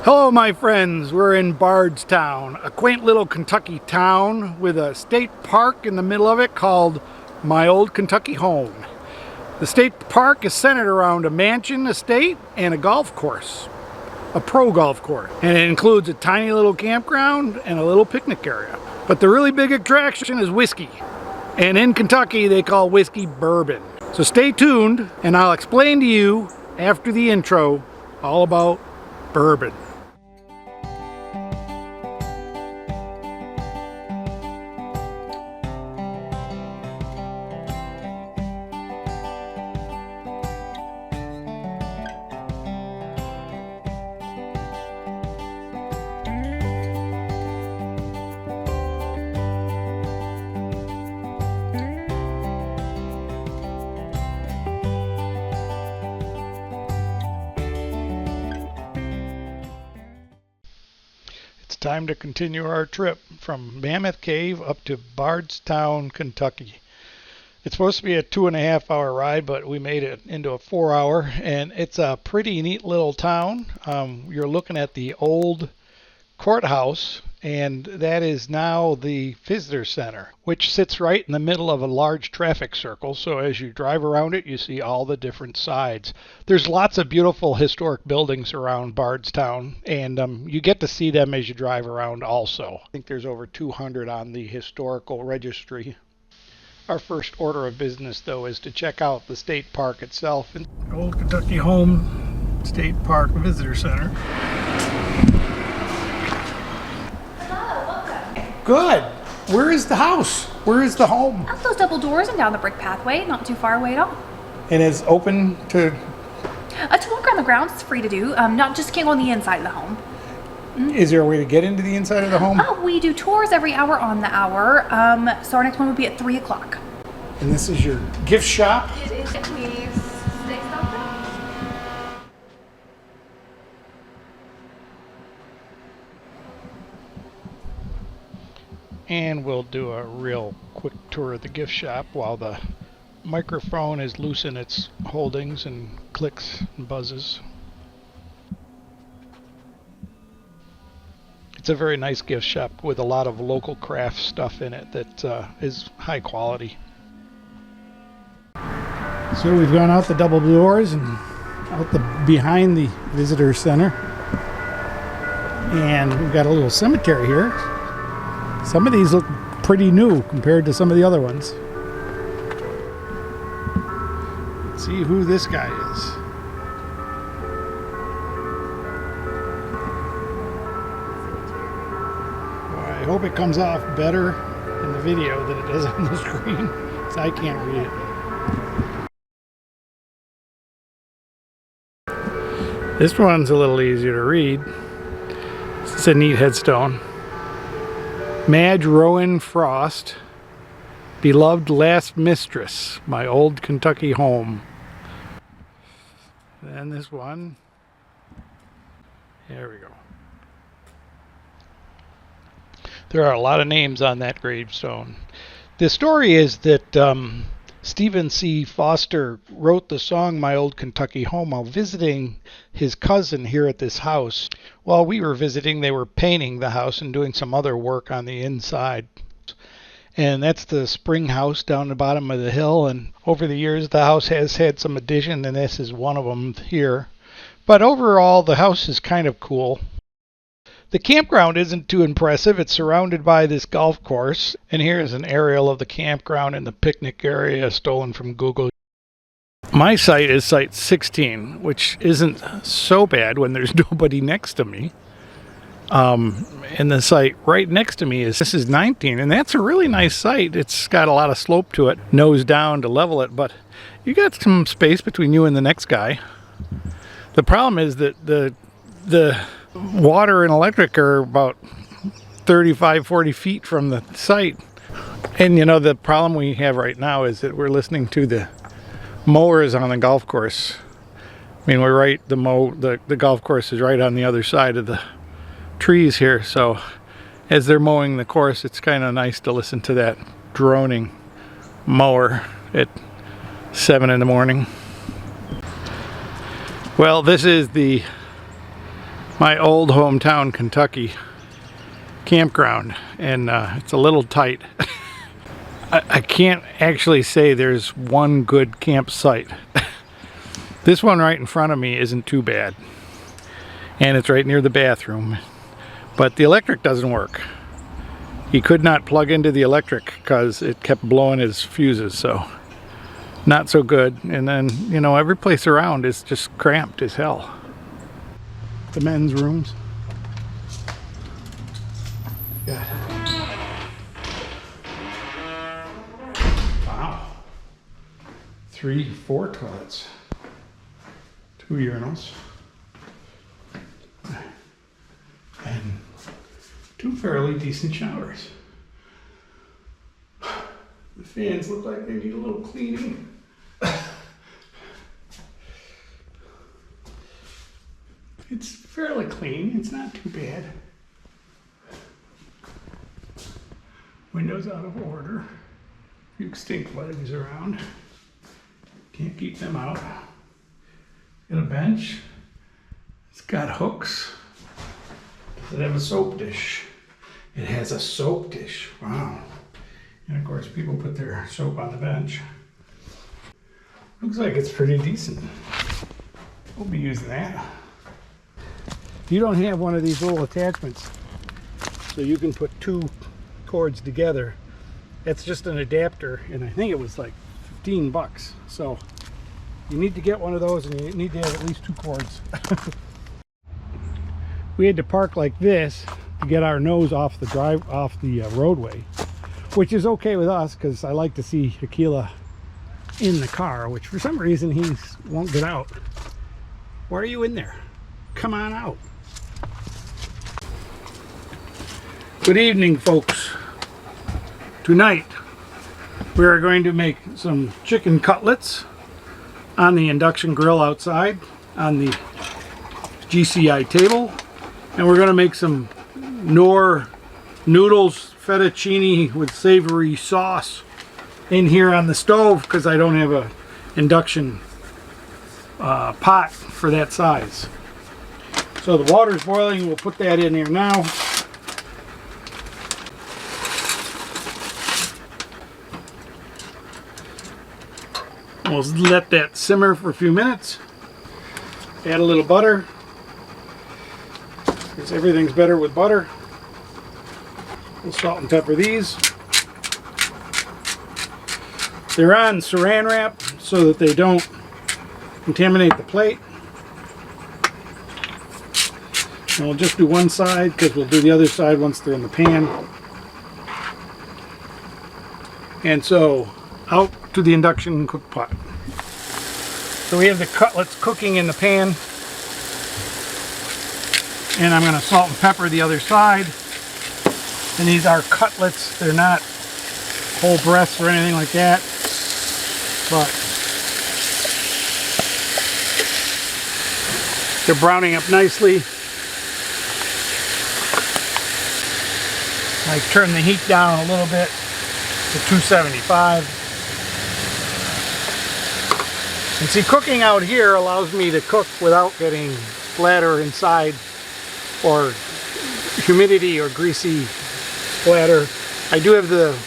Hello my friends, we're in Bardstown, a quaint little Kentucky town with a state park in the middle of it called My Old Kentucky Home. The state park is centered around a mansion estate and a golf course, a pro golf course. And it includes a tiny little campground and a little picnic area. But the really big attraction is whiskey. And in Kentucky they call whiskey bourbon. So stay tuned and I'll explain to you after the intro all about bourbon. Time to continue our trip from Mammoth Cave up to Bardstown, Kentucky. It's supposed to be a 2.5-hour ride, but we made it into a 4-hour, and it's a pretty neat little town. You're looking at the old courthouse, and that is now the visitor center, which sits right in the middle of a large traffic circle. So as you drive around it, you see all the different sides. There's lots of beautiful historic buildings around Bardstown, and you get to see them as you drive around also. I think there's over 200 on the historical registry. Our first order of business, though, is to check out the state park itself. Old Kentucky Home State Park Visitor Center. Good. Where is the house? Where is the home? Out those double doors and down the brick pathway, not too far away at all. And it's open to... To walk around the grounds, it's free to do. Not just can't go on the inside of the home. Is there a way to get into the inside of the home? We do tours every hour on the hour. So our next one would be at 3 o'clock. And this is your gift shop? It is. And we'll do a real quick tour of the gift shop while the microphone is loose in its holdings and clicks and buzzes. It's a very nice gift shop with a lot of local craft stuff in it that is high quality. So we've gone out the double doors and out behind the visitor center. And we've got a little cemetery here. Some of these look pretty new compared to some of the other ones. Let's see who this guy is. Well, I hope it comes off better in the video than it does on the screen, because I can't read it. This one's a little easier to read. It's a neat headstone. Madge Rowan Frost, beloved last mistress, my old Kentucky home. Then this one. There we go. There are a lot of names on that gravestone. The story is that Stephen C. Foster wrote the song My Old Kentucky Home while visiting his cousin here at this house. While we were visiting, they were painting the house and doing some other work on the inside. And that's the spring house down the bottom of the hill. And over the years, the house has had some addition, and this is one of them here. But overall, the house is kind of cool. The campground isn't too impressive. It's surrounded by this golf course. And here's an aerial of the campground and the picnic area stolen from Google. My site is site 16, which isn't so bad when there's nobody next to me. And the site right next to me this is 19, and that's a really nice site. It's got a lot of slope to it, nose down to level it, but you got some space between you and the next guy. The problem is that the water and electric are about 35-40 feet from the site. And you know, the problem we have right now is that we're listening to the mowers on the golf course. I mean, we're right, the golf course is right on the other side of the trees here, so as they're mowing the course, it's kind of nice to listen to that droning mower at 7 in the morning. Well, this is the My old hometown Kentucky campground, and it's a little tight. I can't actually say there's one good campsite. This one right in front of me isn't too bad, and it's right near the bathroom, but the electric doesn't work. He could not plug into the electric because it kept blowing his fuses, so not so good. And then, you know, every place around is just cramped as hell. The men's rooms. Yeah. Wow. 4 toilets. 2 urinals. And 2 fairly decent showers. The fans look like they need a little cleaning. It's fairly clean, it's not too bad. Windows out of order. A few stink bugs around. Can't keep them out. Got a bench. It's got hooks. Does it have a soap dish? It has a soap dish. Wow. And of course people put their soap on the bench. Looks like it's pretty decent. We'll be using that. You don't have one of these little attachments, so you can put 2 cords together. That's just an adapter, and I think it was like 15 bucks. So you need to get one of those, and you need to have at least 2 cords. We had to park like this to get our nose off the roadway, which is okay with us because I like to see Aquila in the car, which for some reason he won't get out. Why are you in there? Come on out. Good evening, folks. Tonight we are going to make some chicken cutlets on the induction grill outside on the GCI table, and we're going to make some Knorr noodles fettuccine with savory sauce in here on the stove because I don't have a induction pot for that size. So the water's boiling, we'll put that in here now. We'll let that simmer for a few minutes. Add a little butter, because everything's better with butter. We'll salt and pepper these. They're on saran wrap so that they don't contaminate the plate. And we'll just do one side because we'll do the other side once they're in the pan. And so out to the induction cook pot. So we have the cutlets cooking in the pan, and I'm going to salt and pepper the other side. And these are cutlets, they're not whole breasts or anything like that, but they're browning up nicely. I turn the heat down a little bit to 275. And see, cooking out here allows me to cook without getting splatter inside or humidity or greasy splatter. I do have the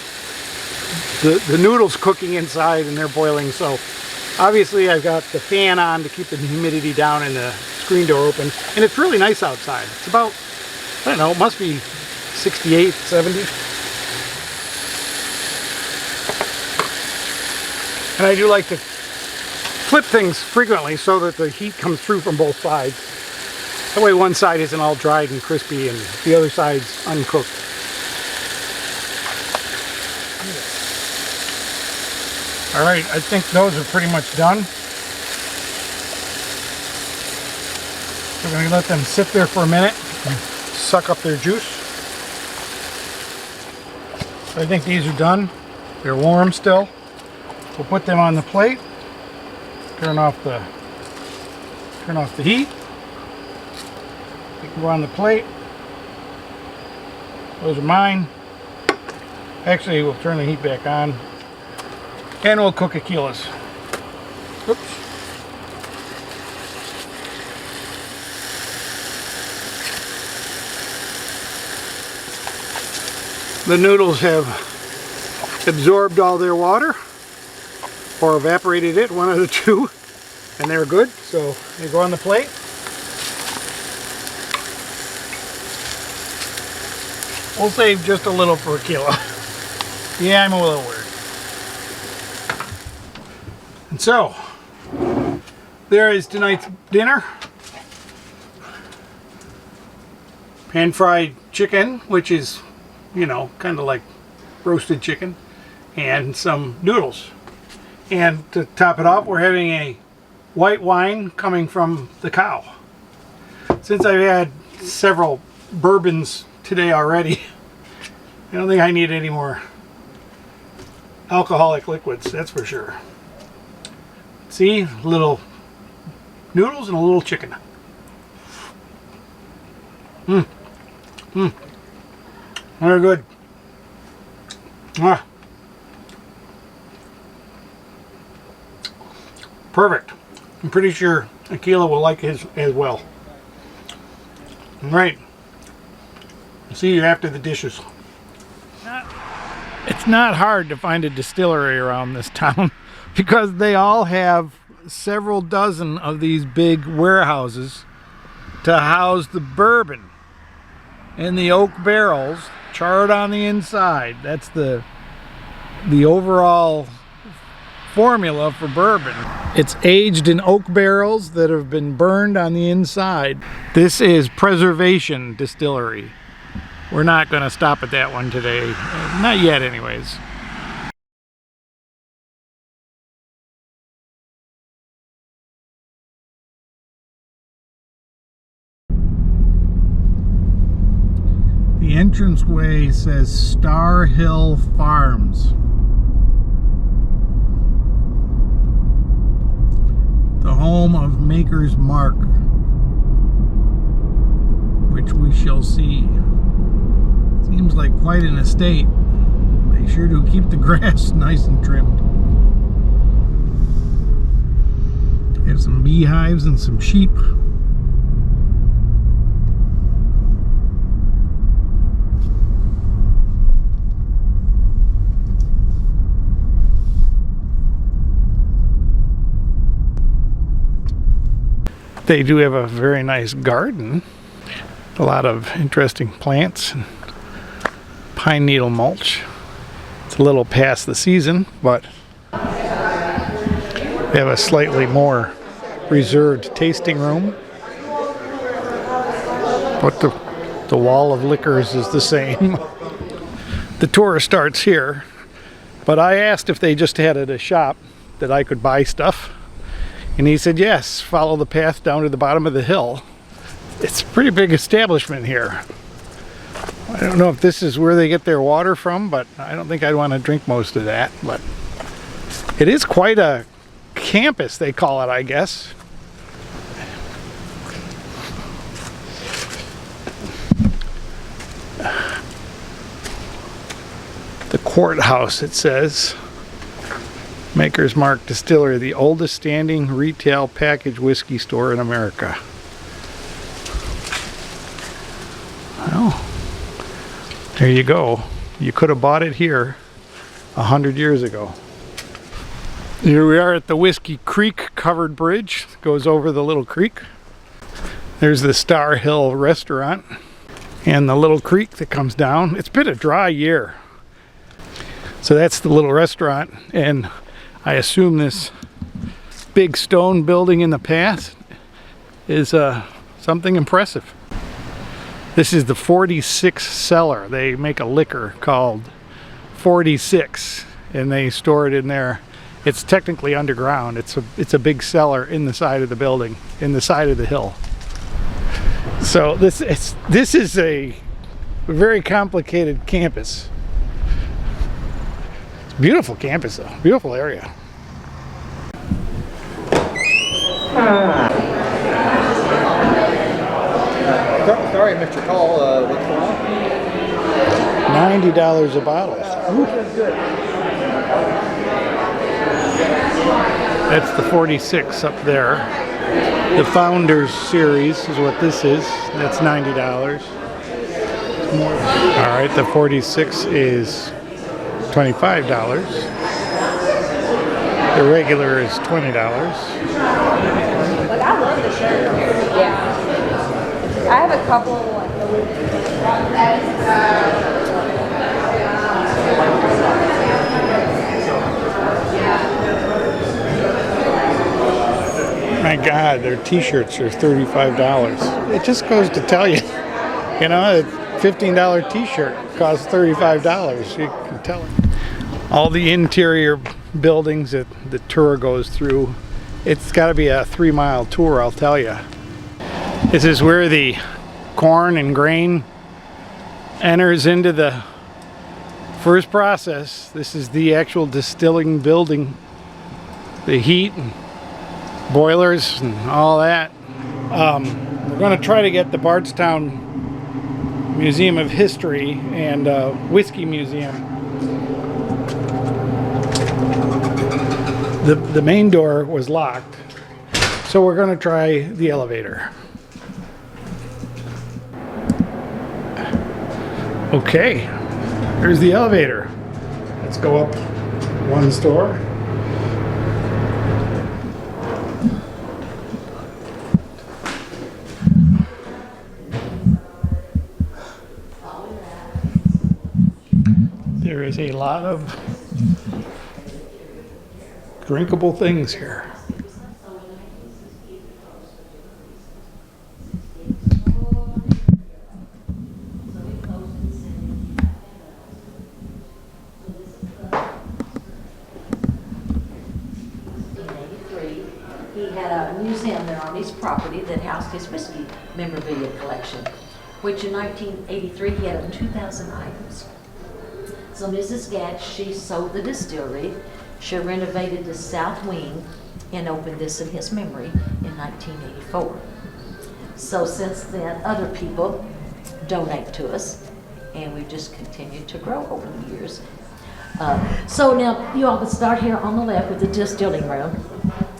noodles cooking inside and they're boiling, so obviously I've got the fan on to keep the humidity down and the screen door open. And it's really nice outside. It's about, I don't know, it must be 68, 70. And I do like to flip things frequently so that the heat comes through from both sides. That way one side isn't all dried and crispy and the other side's uncooked. Alright, I think those are pretty much done. We're going to let them sit there for a minute and suck up their juice. I think these are done. They're warm still. We'll put them on the plate. Turn off the heat. They can go on the plate. Those are mine. Actually, we'll turn the heat back on. And we'll cook Aquila's. Oops. The noodles have absorbed all their water, or evaporated it, one of the two, and they're good. So they go on the plate. We'll save just a little for a kilo. Yeah, I'm a little worried. And so, there is tonight's dinner. Pan-fried chicken, which is, you know, kind of like roasted chicken, and some noodles. And to top it off, we're having a white wine coming from the cow. Since I've had several bourbons today already, I don't think I need any more alcoholic liquids, that's for sure. See, little noodles and a little chicken. Very good. Perfect. I'm pretty sure Akila will like his as well. All right. See you after the dishes. It's not hard to find a distillery around this town because they all have several dozen of these big warehouses to house the bourbon in the oak barrels, charred on the inside. That's the overall formula for bourbon. It's aged in oak barrels that have been burned on the inside. This is Preservation Distillery. We're not going to stop at that one today. Not yet, anyways. The entranceway says Star Hill Farms. The home of Maker's Mark, which we shall see. Seems like quite an estate. They sure do keep the grass nice and trimmed. They have some beehives and some sheep. They do have a very nice garden. A lot of interesting plants and pine needle mulch. It's a little past the season, but they have a slightly more reserved tasting room. But the wall of liquors is the same. The tour starts here, but I asked if they just had at a shop that I could buy stuff. And he said, yes, follow the path down to the bottom of the hill. It's a pretty big establishment here. I don't know if this is where they get their water from, but I don't think I'd want to drink most of that. But it is quite a campus, they call it, I guess. The courthouse, it says. Maker's Mark Distillery, the oldest standing retail packaged whiskey store in America. Well, there you go. You could have bought it here 100 years ago. Here we are at the Whiskey Creek covered bridge. It goes over the little creek. There's the Star Hill restaurant and the little creek that comes down. It's been a dry year. So that's the little restaurant, and I assume this big stone building in the path is something impressive. This is the 46 cellar. They make a liquor called 46, and they store it in there. It's technically underground. It's a big cellar in the side of the building, in the side of the hill. So this is a very complicated campus. Beautiful campus though, beautiful area. Sorry, Mr. Call, what's going on? $90 a bottle. That's the 46 up there. The Founders Series is what this is. That's $90. All right, the 46 is $25. The regular is $20. But I love the shirt. Yeah. I have a couple like My God, their t-shirts are $35. It just goes to tell you, you know, a $15 t-shirt costs $35. You can tell it. All the interior buildings that the tour goes through, it's got to be a 3-mile tour, I'll tell you. This is where the corn and grain enters into the first process. This is the actual distilling building. The heat and boilers and all that. We're going to try to get the Bardstown Museum of History and Whiskey Museum. The main door was locked, so we're going to try the elevator. Okay, there's the elevator. Let's go up one store. There is a lot of drinkable things here. He had a museum there on his property that housed his whiskey memorabilia collection, which in 1983 he had over 2,000 items. So Mrs. Gatch, she sold the distillery. She renovated the south wing and opened this in his memory in 1984. So since then, other people donate to us, and we've just continued to grow over the years. So now you all can start here on the left with the distilling room.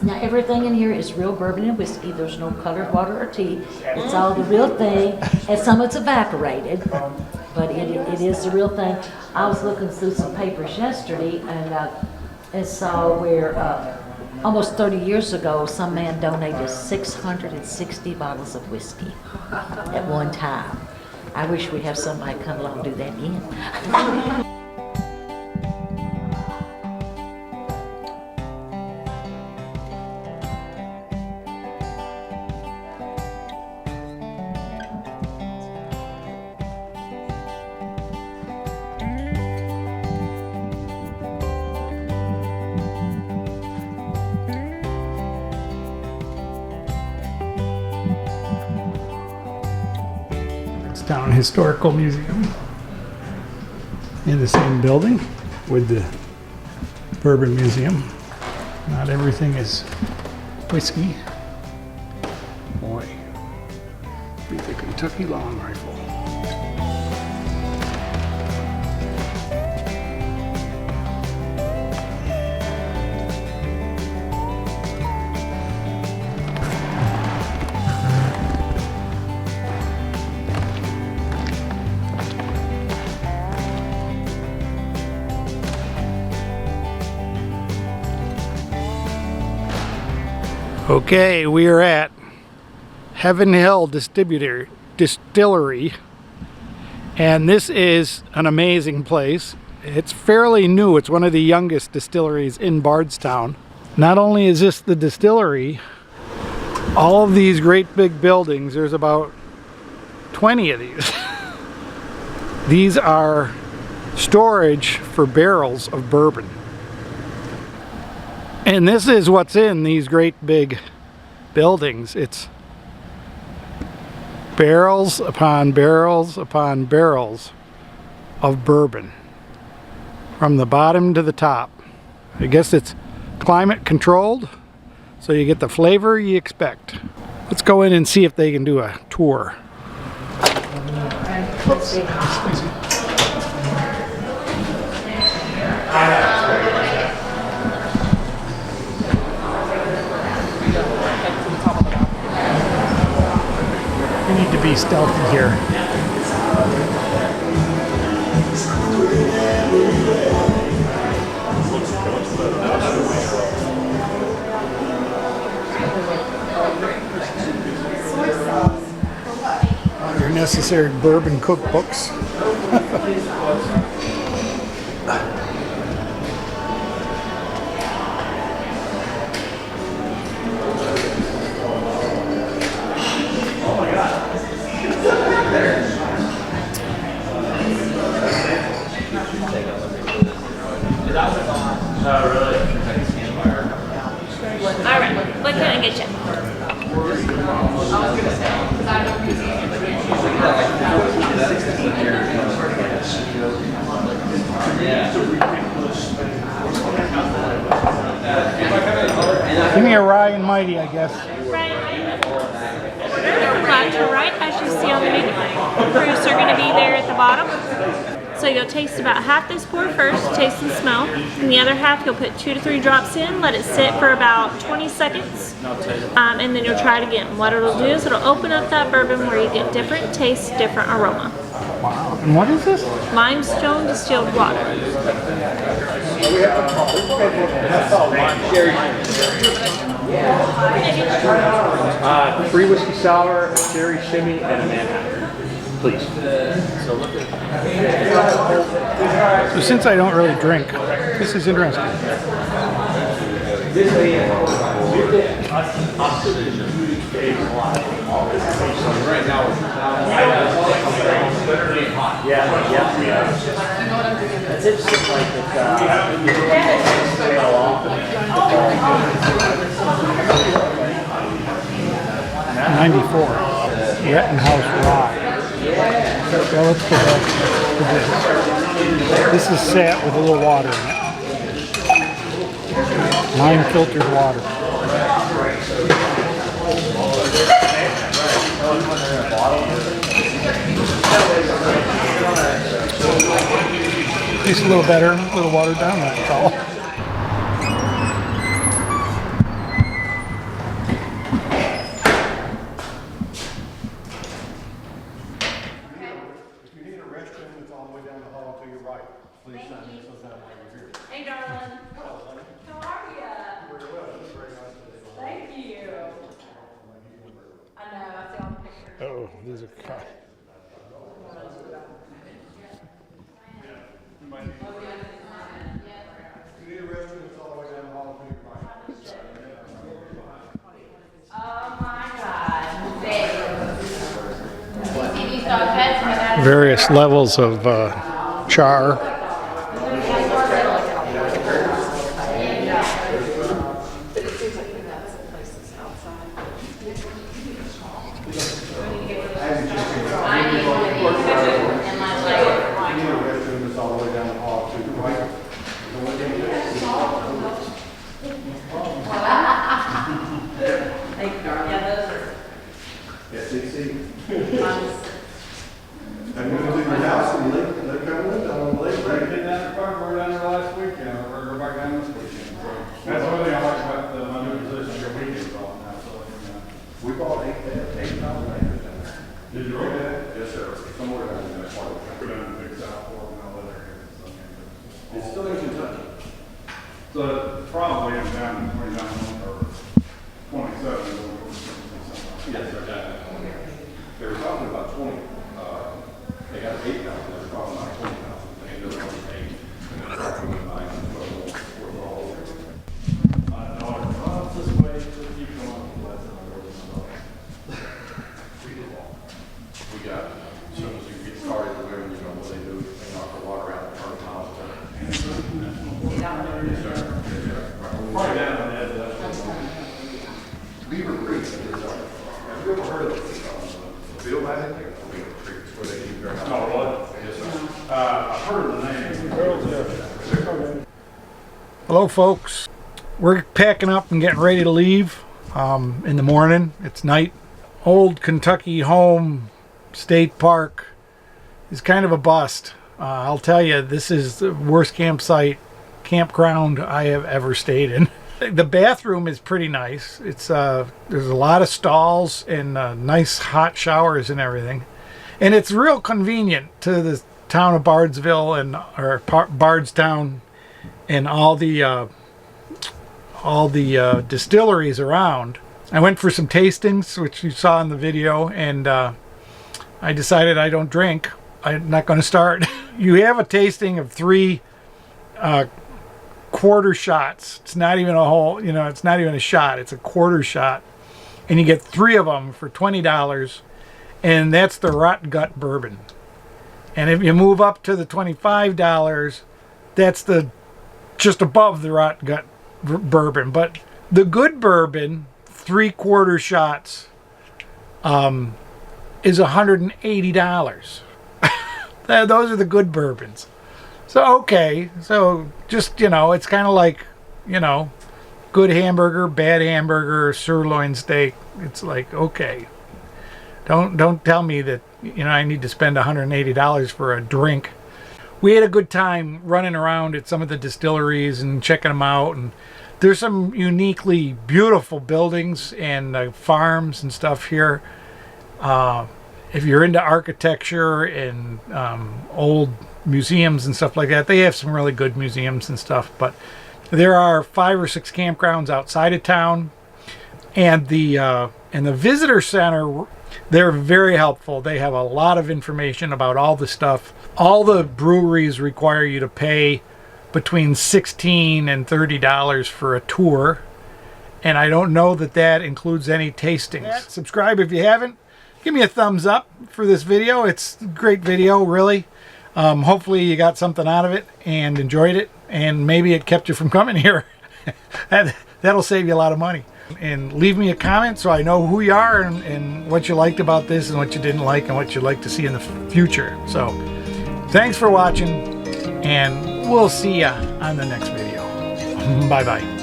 Now everything in here is real bourbon and whiskey. There's no colored water or tea. It's all the real thing, and some of it's evaporated, but it is the real thing. I was looking through some papers yesterday and saw where almost 30 years ago some man donated 660 bottles of whiskey at one time. I wish we'd have somebody come along and do that again. Bardstown Historical Museum in the same building with the Bourbon Museum. Not everything is whiskey. Boy, be the Kentucky Long Rifle. Okay, we are at Heaven Hill Distillery, and this is an amazing place. It's fairly new. It's one of the youngest distilleries in Bardstown. Not only is this the distillery, all of these great big buildings, there's about 20 of these. These are storage for barrels of bourbon. And this is what's in these great big buildings. It's barrels upon barrels upon barrels of bourbon from the bottom to the top. I guess it's climate controlled, so you get the flavor you expect. Let's go in and see if they can do a tour. Oops. I need to be stealthy here. Your necessary bourbon cookbooks. Alright, what can I get you? Give me a rye and mighty, I guess. Right. Flat to right, as you see on the menu. Proofs are going to be there at the bottom. So you'll taste about half this pour first, taste and smell. And the other half you'll put 2 to 3 drops in, let it sit for about 20 seconds. And then you'll try it again. What it'll do is it'll open up that bourbon where you get different taste, different aroma. Wow. And what is this? Limestone distilled water. Free whiskey sour, a cherry shimmy, and a Manhattan, please. So since I don't really drink, this is interesting. It's interesting, like, '94. Rettenhouse Rye. So let's go back to this. This is set with a little water in it. Lime filtered water. Tastes a little better, a little watered down, that's all. Hey, darling. How are you? Thank you. I know, I see all the pictures. Oh, these are cut. Oh my God. And you saw pets. Various levels of char. So probably I'm down 29 or 27. Yes, they were talking about 20. They got 8,000. They were talking about 20,000. They ended up on 8. And they're talking about 9 and 12. We're all over. This way, just keep going. We got, as soon as you get started doing, you know what they do, they knock the water out and turn the house down. Right down on the edge of that. Beaver Creek, have you ever heard of it? Bill Madden? Beaver Creek, it's where they keep their house. Oh, really? Yes, sir. I've heard of the name. Hello, folks. We're packing up and getting ready to leave in the morning. It's night. Old Kentucky home, state park is kind of a bust. I'll tell you, this is the worst campground I have ever stayed in. The bathroom is pretty nice. It's there's a lot of stalls and nice hot showers and everything. And it's real convenient to the town of Bardstown and Bardstown and all the distilleries around. I went for some tastings, which you saw in the video, and I decided I don't drink. I'm not going to start. You have a tasting of 3 quarter shots. It's not even a whole, you know, it's not even a shot. It's a quarter shot. And you get 3 of them for $20. And that's the Rot Gut Bourbon. And if you move up to the $25, that's the just above the Rot Gut Bourbon. But the good bourbon, 3/4 shots, is $180. Those are the good bourbons. So, okay. So, just, you know, it's kind of like, you know, good hamburger, bad hamburger, sirloin steak. It's like, okay. Don't tell me that, you know, I need to spend $180 for a drink. We had a good time running around at some of the distilleries and checking them out. And there's some uniquely beautiful buildings and farms and stuff here. If you're into architecture and old museums and stuff like that, they have some really good museums and stuff. But there are 5 or 6 campgrounds outside of town, and the visitor center, they're very helpful. They have a lot of information about all the stuff. All the breweries require you to pay between $16 and $30 for a tour, and I don't know that that includes any tastings. Subscribe if you haven't. Give me a thumbs up for this video. It's a great video, really. Hopefully you got something out of it and enjoyed it, and maybe it kept you from coming here. That'll save you a lot of money. And leave me a comment so I know who you are and what you liked about this and what you didn't like and what you'd like to see in the future. So thanks for watching, and we'll see ya on the next video. Bye-bye.